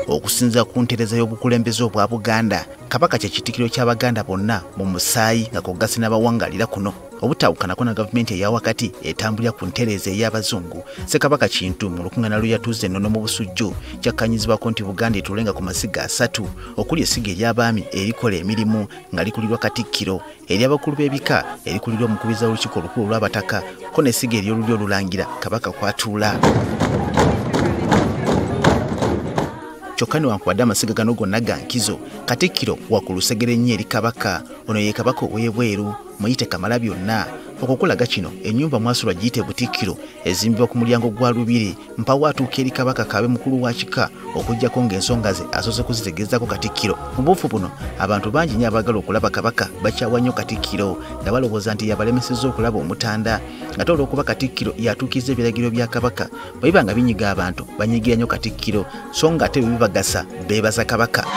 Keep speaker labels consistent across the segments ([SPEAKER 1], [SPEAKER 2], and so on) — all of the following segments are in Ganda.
[SPEAKER 1] Okusinza ku ntereza y'obukulembeze obwa Buganda, Kabaka kye kitikiro ky'Abaganda bonna mu musaayi nga kogasi n'abawangalira kuno. Obutawukanako na gavumenti eya wakati etambulira ku ntereza ey'Abazungu, Ssekabaka Kintu mu lukuŋŋaana lwe yatuuza ennono mu Busujju kyakkanyizibwako nti Buganda etuulenga ku masiga 3 okuli essiga ery'abaami erikola emirimu nga likulirwa Katikkiro, ery'abakulu b'ebika erikulirwa omukubiza w'olukiiko olukulu lw'abataka, ko n'essiga ery'olulyo olulangira Kabaka kwatuula. Kyokka newankubadde amasiga gano gonna ga nkizo, Katikkiro wakulusegere nnyo eri Kabaka, ono ye Kabaka ow'ebweru, muyite Kamalabyonna. Okukulaga kino ennyumba mwasulwa giyite Butikkiro ezimbibwa ku mulyango gwa Lubiri mpawo atuuka eri Kabaka Kaabe mukulu wa kika okuggyako ng'ensonga ze asoose kuzitegeezako Katikkiro. Mu buufu buno abantu bangi nnyo abaagala okulaba Kabaka bakyawa nnyo Katikkiro nga balowooza nti yabalemesezza okulaba Omutanda, ng'ate olw'okuba Katikkiro yatuukiriza ebiragiro bya Kabaka bwe biba nga binyiga abantu banyigira nnyo Katikkiro so nga ate bwe bibagasa beebaza Kabaka.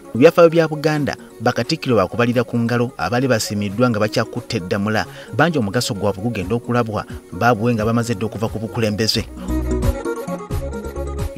[SPEAKER 1] Mu byafaayo bya Buganda, bakatikkiro bakubalira ku ngalo abaali basimiddwa nga bakyakutte eddamula bangi omugaso gwabwe gugenda okulabwa baabuwe nga bamaze dda okuva ku bukulembeze.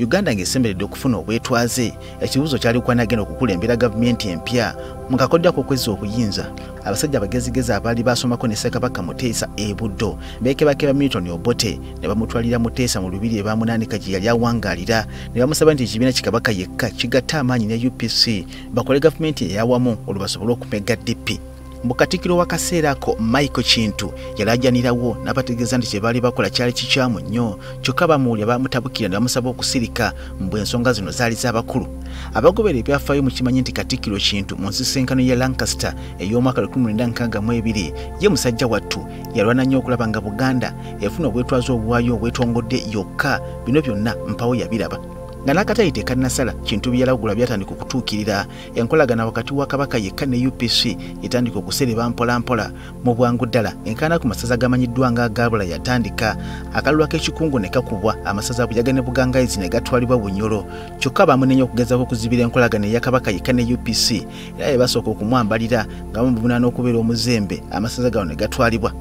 [SPEAKER 1] Uganda ng'esemberedde okufuna obwetwaze, ekibuuzo kyali kwanagenda okukulembera gavumenti empya mu kakodya k'okwezza obuyinza. Abasajja abagezigezi abaali basomako ne Ssekabaka Muteesa e Buddo beekebakeba Milton Obote ne bamutwalira Muteesa mu lubiri e bamunaanika gye yali awangaalira ne bamusaba nti ekibiina Kabaka yekka kigatta amaanyi ne UPC bakole gavumenti eyawamu olwo basobole okumega DP. Mu Katikkiro w'akaseera ako Michael Kintu yalaajanirawo n'abategeeza nti kye baali bakola kyali kikyamu nnyo, kyokka bamuwulira bamutabukira ne bamusaba okusirika mbu ensonga zino zaali z'abakulu. Abagobera ebyafaayo mukimanyi nti Katikkiro Kintu mu nsisinkano ya Lancaster ey'omwaka 1962 ye musajja wattu yalwana nnyo okulaba nga Buganda efuna obwetwaze obwayo obwetongodde yokka, bino byonna mpawo yabiraba. Nga n'akatayi tekannasala Kintu byalagula byatandika okutuukirira, enkolagana wakati wa Kabaka yekka ne UPC etandika okusereba mpolampola mu bwangu ddala. Enkaana ku masaza gamanyiddwa nga agabula yatandika, akalulu k'ekikungu ne kakubwa, amasaza Bujaga ne Bugangayizi ne gatwalibwa Bunyoro, kyokka bamunenya okugezaako okuzibira enkolagana eya Kabaka yekka ne UPC era basooka okumwambalira nga bamuvunaana okubeera omuzembe, amasaza gano ne gatwalibwa.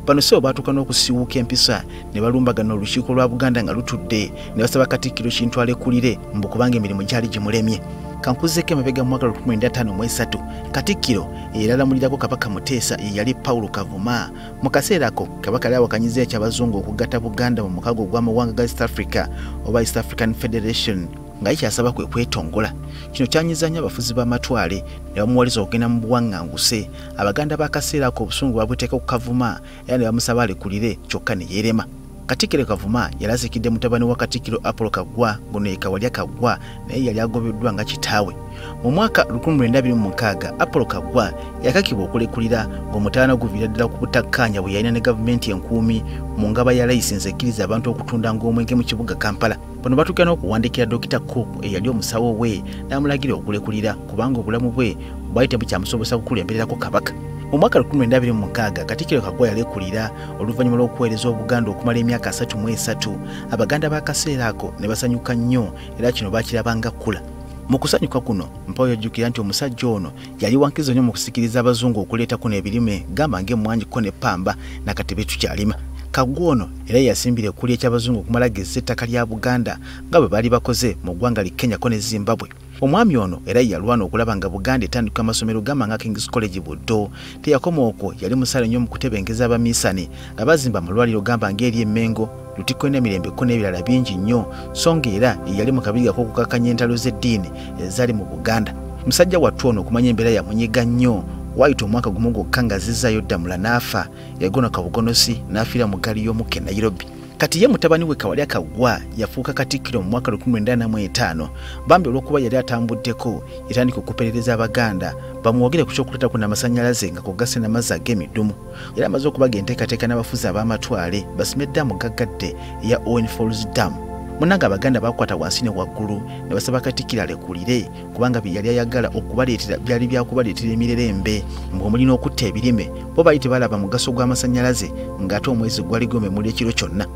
[SPEAKER 1] Bano sebo baatuuka n'okusiiwuuka empisa ne balumbagana olukiiko lwa Buganda nga lutudde ne basaba Katikkiro Kintu alekulire mbu kubanga emirimu gyali gimulemye. Kankuzeeko emabega mu mwaka 1953 Katikkiro eyalalamulirako Kabaka Muteesa ye yali Paulo Kavuma. Mu kaseera ako Kabaka yali awakanyiza eky'Abazungu okugatta Buganda mu mukago gw'amawanga ga East Africa oba East African Federation nga kyasaba kwe kwetongola. Kino kyanyiza nnyo abafuzi b'amatwale ne bamuwaliza okugenda mu buwaŋŋanguse. Abaganda b'akaseera ako obusungu babuteeka ku Kavuma era ne bamusaba alekulire kyokka ne yeerema. Katikkiro Kavuma yali azikidde mutabani wa Katikkiro Apollo Kaggwa, guno ye Kawalya Kaggwa, naye yali agobeddwa nga kitaawe. Mu mwaka 1926 Apollo Kaggwa yakakibwa okulekulira ng'omutawaana guviira ddala ku butakkaanya bwe yalina ne gavumenti enkuumi mu ngaba ya layisinsi ekkiriza abantu okutunda ng'omwenge mu kibuga Kampala. Bano batuukira n'okuwandiikira Dr. Cook eyali omusawo we n'amulagira okulekulira kubanga obulamu bwe bwali tebukyamusobosa kukulembererako Kabaka. Mu mwaka 1926 Katikkiro Kaggwa yalekulira oluvannyuma lw'okuweereza Obuganda okumala emyaka 33. Abaganda b'akaseera ako ne basanyuka nnyo era kino baakirabanga kkula. Mu kusanyuka kuno mpawo yajjukira nti omusajja ono yali wankizo nnyo mu kusikiriza Abazungu okuleetako n'ebirime gamba ng'emmwanjiko ne ppamba nakatebe tukyalima. Kaggwa ono era yasimbira ekkulya eky'Abazungu okumala gezza ettaka lya Buganda nga bwe baali bakoze mu ggwanga li Kenya ko ne Zimbabwe. Omwami ono era yalwana okulaba nga Buganda etandika amasomero gamba nga King's College Buddo. Teyakoma okwo, yali musaale nnyo mu kutebengeza abaminsani nga bazimba amalwaliro gamba ng'eri Emmengo, Lutiko n'Emirembeko n'ebirala bingi nnyo, so ng'era yali mu kabiriga k'okukakanya entalo z'eddiini ezaali mu Buganda. Musajja wattu ono okumanya embeera yamunyiga nnyo. Waayita omwaka gumu gwokka ng'azizzaayo ddamula n'afa, yagona kabugonosi n'afiira mu ggaali y'omukka e Nairobi. Kati ye mutabani we Kawalya Kaggwa yafuuka Katikkiro mu mwaka 1945. Bambi olw'okuba yali atambuddeko yatandika okuperereza Abaganda bamuwogere ku ky'okuleetako n'amasannyalaze nga kogase n'amazzi ag'emidumu. Yali amaze okubaga enteekateeka n'abafuzi ab'amatwale basime eddamu gaggadde eya Owen Falls Dam. Munnanga Abaganda bakwata wansi ne waggulu ne basaba Katikkiro alekulire kubanga bye yali ayagala okubaleetera byali byakubaleetera emirerembe ng'omulina okutta ebirime bo baali tebalaba mugaso gw'amasannyalaze ng'ate omwezi gwali gwememula ekiro kyonna.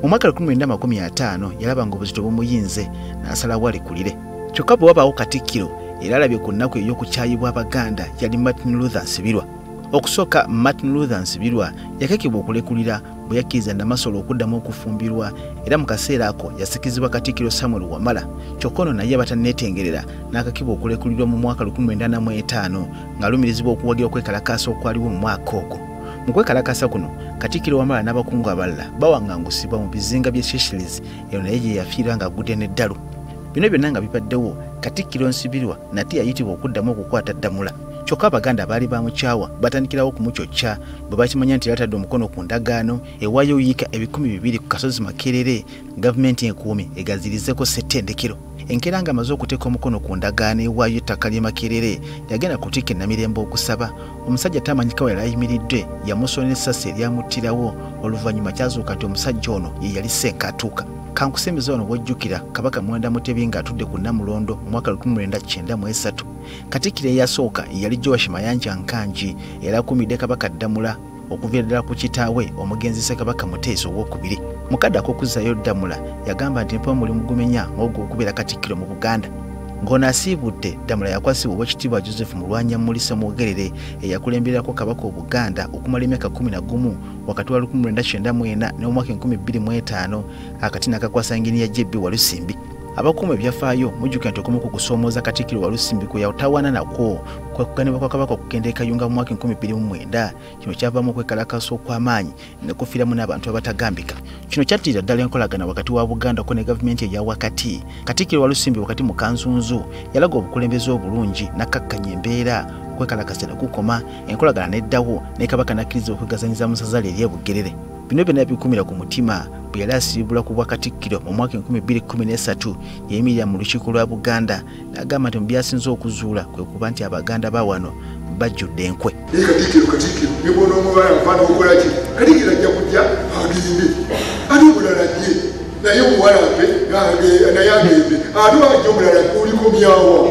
[SPEAKER 1] Mu mwaka 1950 yalaba ng'obuzito bumuyinze n'asalawo alekulire. Kyokka bwe wabaawo Katikkiro era alabye ku nnaku ey'okukyayibwa Abaganda yali Martin Luther Nsibirwa. Okusooka Martin Luther Nsibirwa yakekebwa okulekulira bwe yakkiriza Namasole okuddamu okufumbirwa era mu kaseera ako yasikizibwa Katikkiro Samuel Wamala. Kyokka ono naye batanneetengerera n'akakibwa okulekulirwa mu mwaka 1905 ng'alumirizibwa okuwagira okwekalakaasa okwaliwo mu mwaka ogwo. Mu kwekalakaasa kuno Katikkiro Wamala n'abakungu abalala bawaŋŋangusibwa mu bizinga by'e Seychelles, eno naye gye yafiira ng'agudde n'eddalu. Bino byonna nga bibaddewo, Katikkiro Nsibirwa nate yayitibwa okuddamu okukwata Ddamula. Kyokka Abaganda baali bamukyawa batandikirawo okumucocca bwe bakimanya nti yatadde omukono ku ndagaano ewaayo yiika 200 ku kasozi Makerere, gavumenti enkuumi egazirizeko ssettendekero. Enkeera ng'amaze okuteeka omukono ku ndagaano ewaayo ettaka ly'e Makerere, yagenda ku ttika Namirembe okusaba. Omusajja tamanyika we yali ayimiridde yamusola n'essasi eryamuttirawo, oluvannyuma kyazuuka nti omusajja ono ye yali Ssenkatuuka. Kankusembeza ono bw'ojjukira Kabaka Mwenda Mutebi ng'atudde ku Namulondo mu mwaka 1993. Katikkiro eyasooka yali Joash Mayanja Nkanji era akumidde Kabaka Ddamula okuviira ddala ku kitaawe omugenzi Ssekabaka Muteesa II. Mukadde ak'okuzzayo Ddamula yagamba nti mpa mulimu gumenya ng'ogw'okubeera Katikkiro mu Buganda. Ng'ono asiibudde, Ddamula yakwasibwa Oweekitiibwa Joseph Mulwanya Mulisa Mwogerere eyakulembererako Kabaka Obuganda okumala emyaka 11 wakati wa 1994 n'omwaka 2005 akati n'akakwasa Inginiya J.B. Walusimbi. Abakuuma ebyafaayo mujjukira nti okumu ku kusoomooza Katikkiro Walusimbi kwe yatawaana nakwo kwe kuganibwa kwa Kabaka okugenda e Kayunga mu mwaka 2009. Kino kyavaamu okwekalakaasa okw'amaanyi ne kufiiramu n'abantu abatagambika. Kino kyattirira ddala enkolagana wakati wa Buganda ko ne gavumenti eya wakati. Katikkiro Walusimbi wakati mu Kanzunzu yalaga obukulembeze obulungi n'akkakkanya embeera okwekalakaasa ne kukoma, enkolagana n'eddawo ne Kabaka n'akkiriza okwegazanyiza mu ssaza lye ery'e Bugerere. Bino byonna bikumira ku mutima bwe yali asiibula ku bwa Katikkiro mu mwaka 2013 yayimirira mu lukiiko lwa Buganda n'agamba nti mu byasinze okuzuula kwe kuba nti Abaganda ba wano bajjudde enkwe.
[SPEAKER 2] Katikkiro nibona omubala nfaana okola ki? Katikkiro ajja kujja agende ate omulala ajje naye omuwalampe naye agende ate ajja omulala oliko myawa.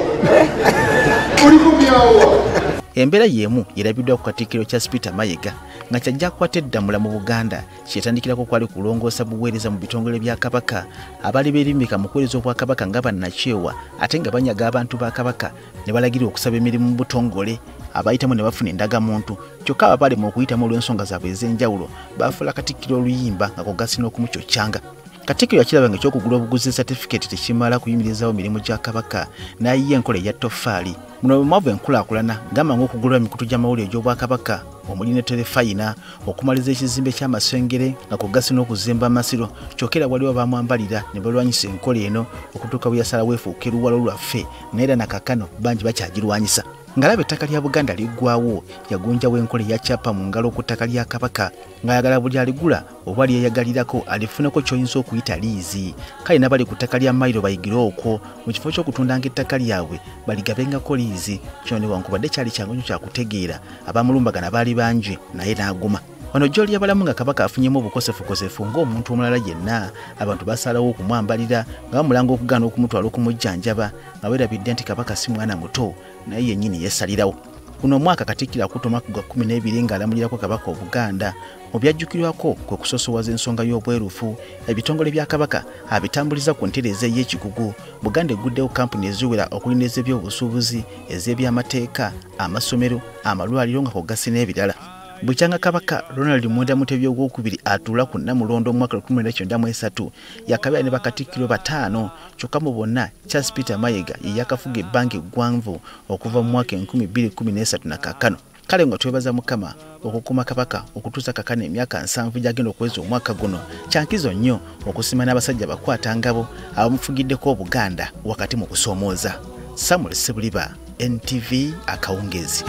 [SPEAKER 1] Embeera y'emu yerabiddwa ku Katikkiro Charles Peter Mayiga nga kyajja akwata Ddamula mu Buganda kyetandikirako kwali kulongoosa buweereza mu bitongole bya Kabaka abaali beerimbika mu kuweereza obwa Kabaka nga bannakyewa ate nga banyaga abantu ba Kabaka ne balagira okusaba emirimu mu butongole abayitamu ne bafuna endagamuntu. Kyokka abaali mu okuyitamu olw'ensonga zaabwe ez'enjawulo baafuula Katikkiro oluyimba nga kugasi n'okumucoccanga. Katikkiro yakiraba nga ekyokugula obuguzi certificate tekimala kuyimirizawo mirimu gya Kabaka n'ayiya enkola eya ttoffaali. Muno bwe mwava enkulaakulana ngamba ng'okugula emikutu gy'amawulire egy'Obwakabaka omuli ne terefayina, okumaliza ekizimbe ky'amasengere nga kugasi n'okuzimba amasiro. Kyokka era waliwo baamwambalira ne balwanyisa enkola eno okutuuka bwe yasalawo efuuke luwalo lwaffe naye era nakakano bangi bakyagirwanyisa. Ng'alaba ettaka lya Buganda liggwawo yagunjawo enkola eya kyapa mu ngalo ku ttaka lya Kabaka ng'ayagala buli aligula oba lyeyagalirako alifuneko ky'oyinza okuyita liizi. Kale n'abali ku ttaka lya Mayiro bayigire okwo mu kifo ky'okutundanga ettaka lyabwe baligabengako liizi. Kino newankubadde kyali kyangu nnyo kyakutegeera, abamulumbagana baali bangi naye n'aguma. Ono gy'oli abalamu nga Kabaka afunyemu obukosefukosefu ng'omuntu omulala yenna, abantu basalawo okumwambalira nga bamulanga okugaana okumutwala okumujjanjaba nga weerabidde nti Kabaka si mwana muto naye yennyini yeesalirawo. Kuno omwaka Katikkiro akuta omwaka gwa 12 ng'alamulirako Kabaka Obuganda. Mu byajjukirwako kwe kusosowaza ensonga y'obwerufu, ebitongole bya Kabaka abitambuliza ku ntereeza y'ekikugu. Buganda eguddewo kampuni eziwera okulinda ez'ebyobusuubuzi, ez'ebyamateeka, amasomero, amalwaliro nga kugasi n'ebirala. Bukyanga Kabaka Ronald Mwenda Mutebi II atuula ku Namulondo mu mwaka 1993 yakabira ne Bakatikkiro 5 kyokka mu bonna Charles Peter Mayiga ye yakafuga ebbanga eggwanvu okuva mu mwaka 2013 na kaakano. Kale nga twebaza Mukama okukuuma Kabaka okutuusa kaakano emyaka 7 gy'agenda okuweza omwaka guno. Kyankizo nnyo okusima n'abasajja bakwata ngabo abamufugiddeko Obuganda wakati mu kusoomooza. Samuel Sebuliba, NTV Akawungezi.